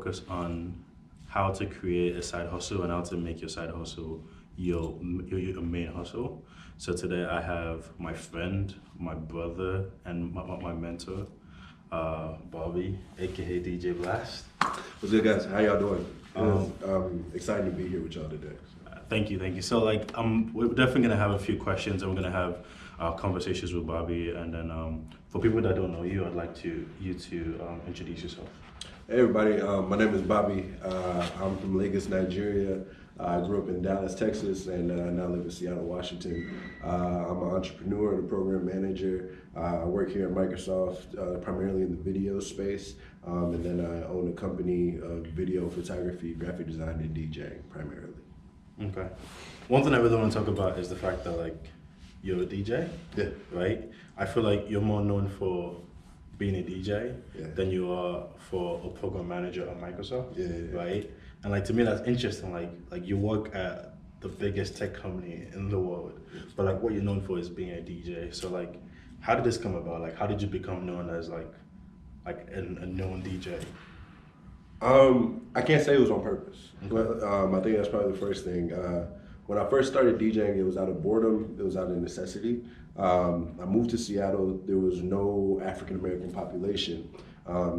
focus on how to create a side hustle and how to make your side hustle your main hustle. So today I have my friend, my brother, and my mentor, Bobby, aka DJ Blast. What's good, guys? How y'all doing? Excited to be here with y'all today. Thank you. So we're definitely gonna have a few questions, and we're gonna have conversations with Bobby. And then for people that don't know you, I'd like you to introduce yourself. Hey everybody, my name is Bobby. I'm from Lagos, Nigeria. I grew up in Dallas, Texas, and now live in Seattle, Washington. I'm an entrepreneur and a program manager. I work here at Microsoft, primarily in the video space, and then I own a company of video photography, graphic design, and DJing primarily. Okay. One thing I really want to talk about is the fact that you're a DJ, Yeah. right? I feel like you're more known for being a DJ than you are for a program manager at Microsoft, right? And to me that's interesting. Like you work at the biggest tech company in the world, but what you're known for is being a DJ. So how did this come about? How did you become known as a known DJ? I can't say it was on purpose, but I think that's probably the first thing. When I first started DJing, it was out of boredom, it was out of necessity. I moved to Seattle, there was no African-American population,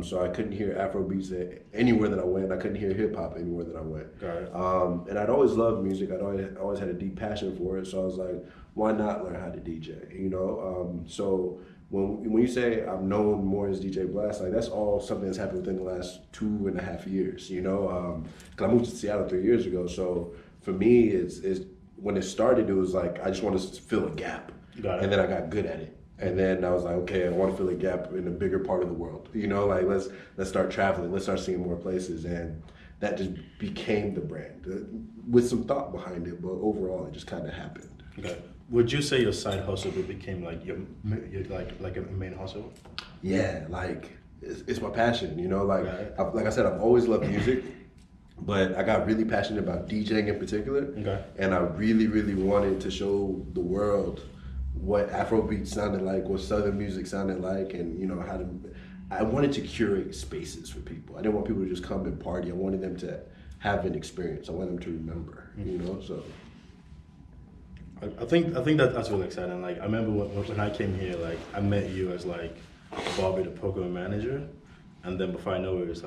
so I couldn't hear Afrobeats anywhere that I went. I couldn't hear hip-hop anywhere that I went. Got it. And I'd always loved music, I'd always had a deep passion for it, so I was like, why not learn how to DJ, you know? So when you say I'm known more as DJ Blast, that's all something that's happened within the last 2.5 years, you know? Because I moved to Seattle 3 years ago, so for me, it's when it started, it was I just wanted to fill a gap. Got it. And then I got good at it. And then I was like, okay, I want to fill a gap in a bigger part of the world. You know, let's start traveling, let's start seeing more places. And that just became the brand with some thought behind it, but overall it just kind of happened. Okay. Would you say your side hustle became your a main hustle? Yeah, it's my passion, you know, like I said, I've always loved music, but I got really passionate about DJing in particular. Okay. And I really, really wanted to show the world what Afrobeat sounded like, what Southern music sounded like, and I wanted to curate spaces for people. I didn't want people to just come and party. I wanted them to have an experience. I wanted them to remember, you know, so. I think that's really exciting. I remember when I came here, I met you as Bobby, the program manager, and then before I know it was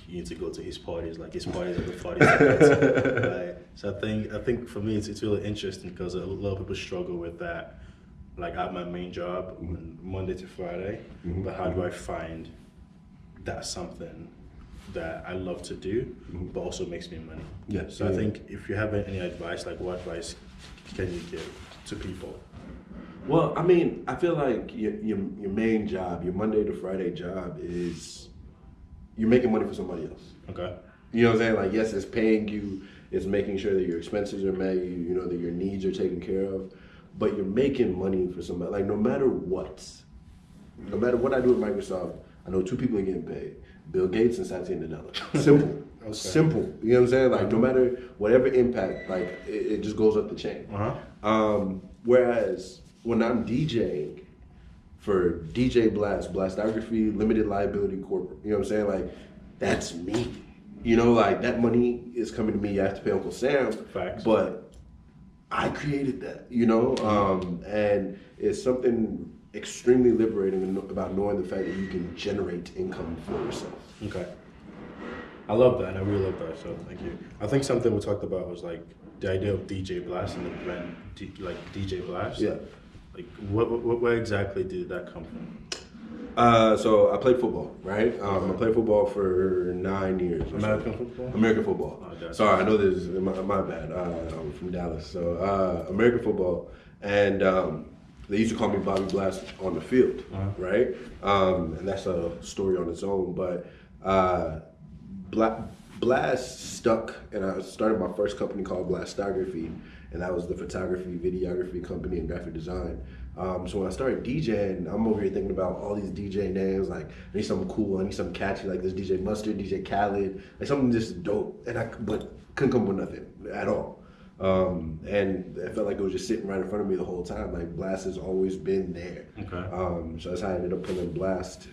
you need to go to his parties. His parties are the parties. Right? So I think for me it's really interesting because a lot of people struggle with that. At my main job, Monday to Friday, but how do I find that something that I love to do, but also makes me money? Yeah. So I think if you have any advice, what advice can you give to people? Well, I mean, I feel like your main job, your Monday to Friday job is you're making money for somebody else. Okay. You know what I'm saying? Yes, it's paying you, it's making sure that your expenses are met, you know, that your needs are taken care of, but you're making money for somebody. No matter what I do at Microsoft, I know 2 people are getting paid: Bill Gates and Satya Nadella. Simple. Okay. Simple. You know what I'm saying? No matter whatever impact, it just goes up the chain. Whereas when I'm DJing for DJ Blast, Blastography, Limited Liability Corporate, you know what I'm saying? That's me. You know, that money is coming to me. I have to pay Uncle Sam. Facts. But I created that, you know? And it's something extremely liberating about knowing the fact that you can generate income for yourself. Okay. I love that, and I really love that, so thank you. I think something we talked about was the idea of DJ Blast and the brand DJ Blast. Yeah. Where exactly did that come from? So I played football, right? I played football for 9 years. American football? American football. Oh, sorry, I know this is my bad. I'm from Dallas. So American football, and they used to call me Bobby Blast on the field, right? And that's a story on its own, but Blast stuck, and I started my first company called Blastography, and that was the photography, videography company, and graphic design. So when I started DJing, I'm over here thinking about all these DJ names, I need something cool, I need something catchy, like this DJ Mustard, DJ Khaled, something just dope, but couldn't come up with nothing at all. And I felt like it was just sitting right in front of me the whole time. Like Blast has always been there. Okay. So that's how I ended up pulling Blast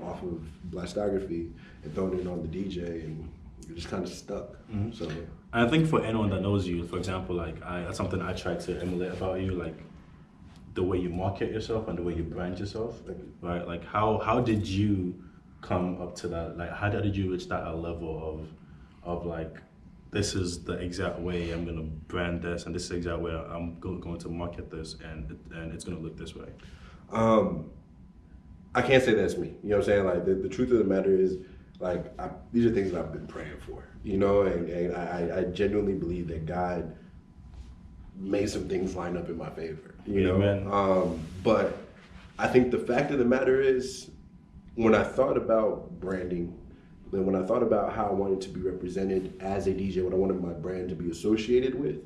off of Blastography and throwing it on the DJ, and it just kind of stuck. So I think for anyone that knows you, for example, like that's something I try to emulate about you, like the way you market yourself and the way you brand yourself, right? Like how did you come up to that? Like how did you reach that level of like, this is the exact way I'm gonna brand this, and this is the exact way I'm going to market this, and it's gonna look this way? I can't say that's me. You know what I'm saying? Like the truth of the matter is, like these are things that I've been praying for. You know, and I genuinely believe that God made some things line up in my favor. You know, but I think the fact of the matter is, when I thought about branding, then when I thought about how I wanted to be represented as a DJ, what I wanted my brand to be associated with,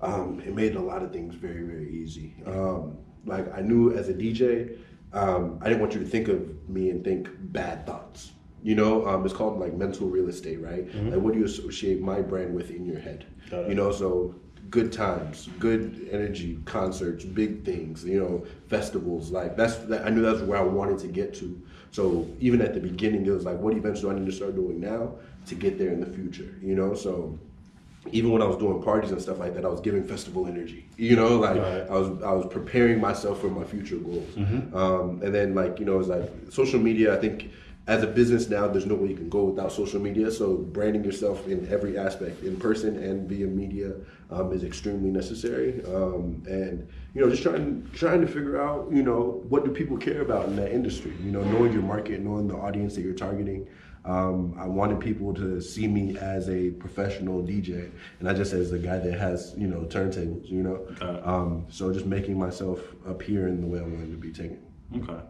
it made a lot of things very, very easy. Like I knew as a DJ, I didn't want you to think of me and think bad thoughts. You know, it's called like mental real estate, right? Like what do you associate my brand with in your head? You know, so good times, good energy, concerts, big things, you know, festivals. Like I knew that's where I wanted to get to. So even at the beginning, it was like, what events do I need to start doing now to get there in the future? You know, so even when I was doing parties and stuff like that, I was giving festival energy. You know, like I was preparing myself for my future goals. And then like, you know, it's like social media. I think as a business now, there's no way you can go without social media. So branding yourself in every aspect, in person and via media, is extremely necessary. And you know, just trying to figure out, you know, what do people care about in that industry? You know, knowing your market, knowing the audience that you're targeting. I wanted people to see me as a professional DJ, and not just as a guy that has, you know, turntables. You know, so just making myself appear in the way I wanted to be taken. Okay.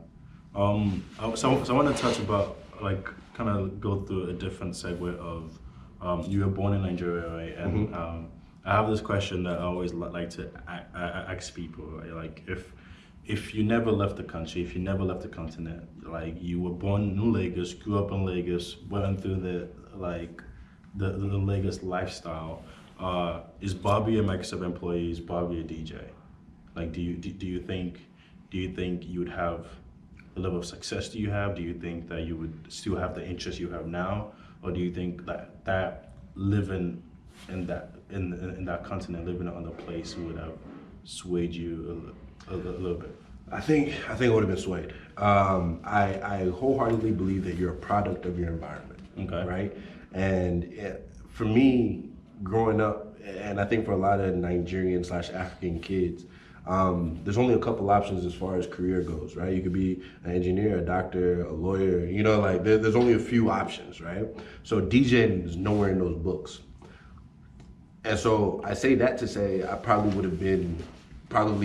So I want to touch about, like, kind of go through a different segue of you were born in Nigeria, right? And I have this question that I always like to ask people, right? Like, if you never left the country, if you never left the continent, like you were born in Lagos, grew up in Lagos, went through the Lagos lifestyle, is Bobby a Microsoft employee? Is Bobby a DJ? Like, do you think you would have the level of success do you have? Do you think that you would still have the interest you have now, or do you think that living in that continent, living in another place, would have swayed you a little bit? I think it would have been swayed. I wholeheartedly believe that you're a product of your environment. Okay. Right? And for me, growing up, and I think for a lot of Nigerian/African kids, there's only a couple options as far as career goes, right? You could be an engineer, a doctor, a lawyer, you know, like there's only a few options, right? So DJing is nowhere in those books. And so I say that to say I probably would have been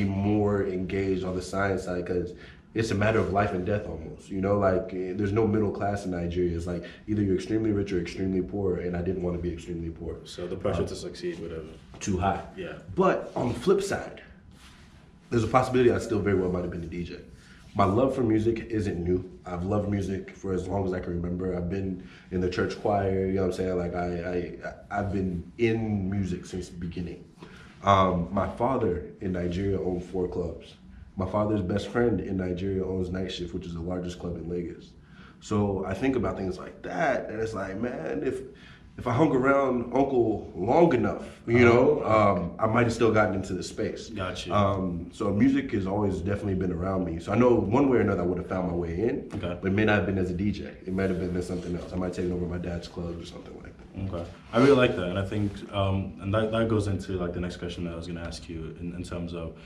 more engaged on the science side, because it's a matter of life and death almost, you know, like there's no middle class in Nigeria. It's like either you're extremely rich or extremely poor, and I didn't want to be extremely poor. So the pressure to succeed, whatever. Too high. Yeah. But on the flip side, there's a possibility I still very well might have been a DJ. My love for music isn't new. I've loved music for as long as I can remember. I've been in the church choir, you know what I'm saying? Like I've been in music since the beginning. My father in Nigeria owned 4 clubs. My father's best friend in Nigeria owns Night Shift, which is the largest club in Lagos. So I think about things like that, and it's like, man, if I hung around Uncle long enough, you know, I might have still gotten into the space. Gotcha. So music has always definitely been around me. So I know one way or another I would have found my way in, but it may not have been as a DJ. It might have been as something else. I might have taken over my dad's club or something like that. Okay. I really like that. And I think, and that goes into like the next question that I was going to ask you in terms of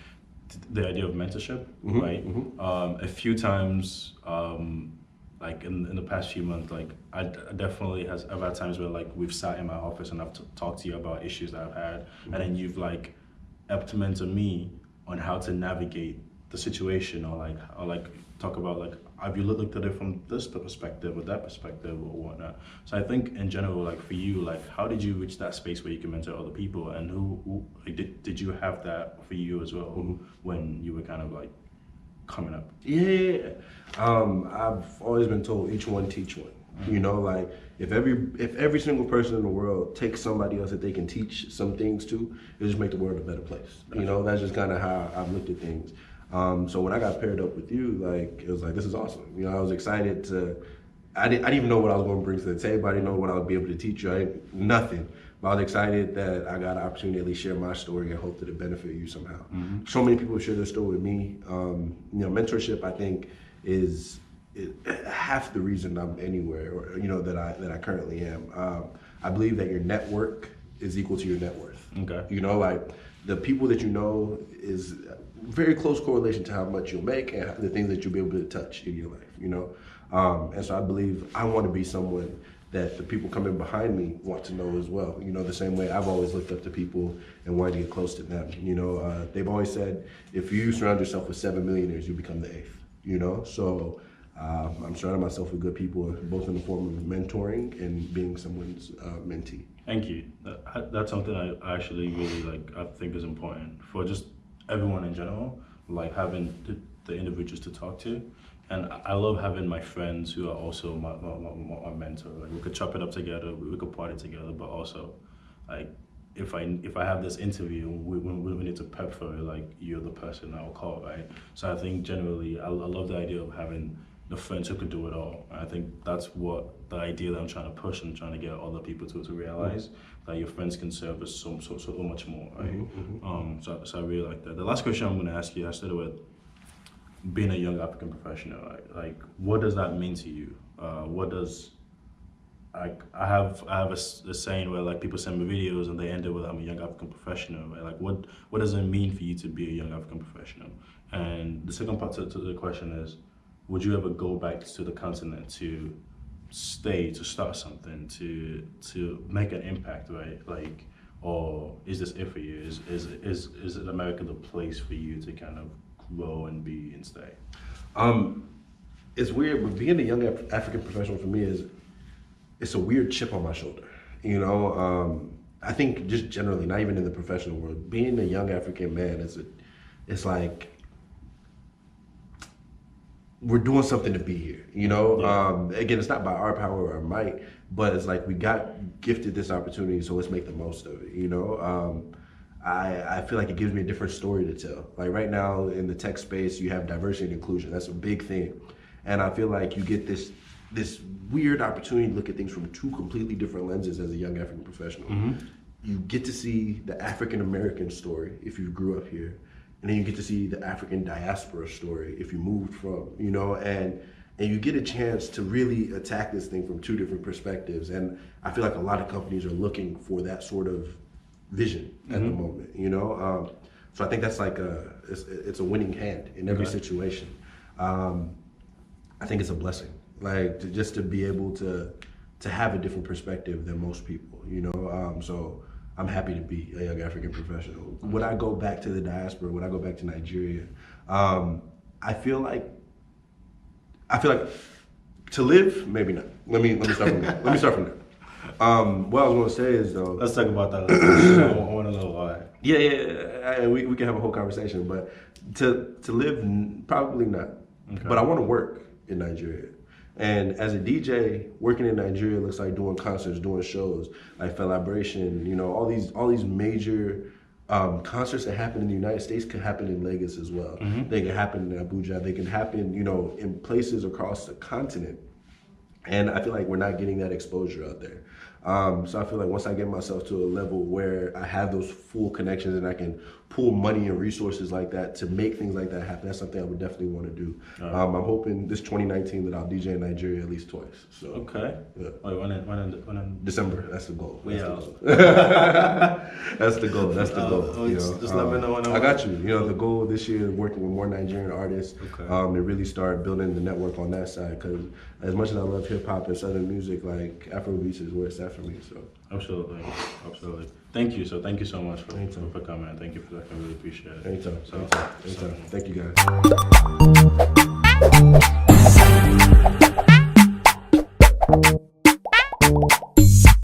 the idea of mentorship, right? A few times, like in the past few months, like I definitely I've had times where like we've sat in my office and I've talked to you about issues that I've had, and then you've like implemented me on how to navigate the situation, or like talk about like, have you looked at it from this perspective or that perspective or whatnot. So I think in general, like for you, like how did you reach that space where you can mentor other people, and who like, did you have that for you as well when you were kind of like coming up? Yeah. I've always been told each one teach one. You know, like if every single person in the world takes somebody else that they can teach some things to, it just make the world a better place. You know, that's just kind of how I've looked at things. So when I got paired up with you, like it was like, this is awesome. You know, I was excited to. I didn't even know what I was going to bring to the table. I didn't know what I would be able to teach you. Nothing. But I was excited that I got an opportunity to at least share my story and hope that it benefit you somehow. So many people share their story with me. You know, mentorship, I think, is half the reason I'm anywhere, or you know, that I currently am. I believe that your network is equal to your net worth. Okay. You know, like the people that you know is very close correlation to how much you'll make and the things that you'll be able to touch in your life. You know, and so I believe I want to be someone that the people coming behind me want to know as well. You know, the same way I've always looked up to people and wanted to get close to them. You know, they've always said, if you surround yourself with 7 millionaires, you become the 8th, you know? So I'm surrounding myself with good people, both in the form of mentoring and being someone's mentee. Thank you. That's something I actually really like. I think is important for just everyone in general, like having the individuals to talk to. And I love having my friends who are also my mentor. Like we could chop it up together, we could party together, but also, like if I have this interview, we need to prep for it. Like you're the person I'll call, right? So I think generally, I love the idea of having the friends who could do it all. I think that's what the idea that I'm trying to push and trying to get other people to realize that your friends can serve us so much more, right? So I really like that. The last question I'm going to ask you has to do with being a young African professional, right? Like, what does that mean to you? What does, like, I have a saying where like people send me videos and they end it with, I'm a young African professional, right? Like, what does it mean for you to be a young African professional? And the second part to the question is, would you ever go back to the continent to stay, to start something, to make an impact, right? Like, or is this it for you? Is America the place for you to kind of grow and be and stay? It's weird, but being a young African professional for me it's a weird chip on my shoulder. You know, I think just generally, not even in the professional world, being a young African man it's like we're doing something to be here. You know, again, it's not by our power or our might, but it's like we got gifted this opportunity, so let's make the most of it. You know. I feel like it gives me a different story to tell. Like right now in the tech space, you have diversity and inclusion. That's a big thing. And I feel like you get this weird opportunity to look at things from 2 completely different lenses as a young African professional. You get to see the African American story if you grew up here. And then you get to see the African diaspora story if you moved from, you know, and you get a chance to really attack this thing from 2 different perspectives. And I feel like a lot of companies are looking for that sort of vision at the moment, you know. So I think that's like it's a winning hand in every situation. I think it's a blessing, like just to be able to have a different perspective than most people, you know. So I'm happy to be a young African professional. Would I go back to the diaspora? Would I go back to Nigeria? I feel like to live, maybe not. Let me start from there. What I was gonna say is though. Let's talk about that. I want to know why. Yeah. We can have a whole conversation, but to live, probably not. Okay. But I want to work in Nigeria. And as a DJ, working in Nigeria looks like doing concerts, doing shows, like Celebration, you know, all these major concerts that happen in the United States could happen in Lagos as well. They can happen in Abuja. They can happen, you know, in places across the continent. And I feel like we're not getting that exposure out there. So I feel like once I get myself to a level where I have those full connections and I can pull money and resources like that to make things like that happen, that's something I would definitely want to do. I'm hoping this 2019 that I'll DJ in Nigeria at least twice. So okay. Yeah. Wait, when in December? That's the goal. That's the goal. That's the goal. You know? Just let me know when I got you. You know, the goal this year is working with more Nigerian artists. To really start building the network on that side. Because as much as I love hip hop and Southern music, like Afrobeats is where it's at for me. So absolutely. Thank you so much for coming. Thank you for that. I really appreciate it. Anytime. Thank you guys.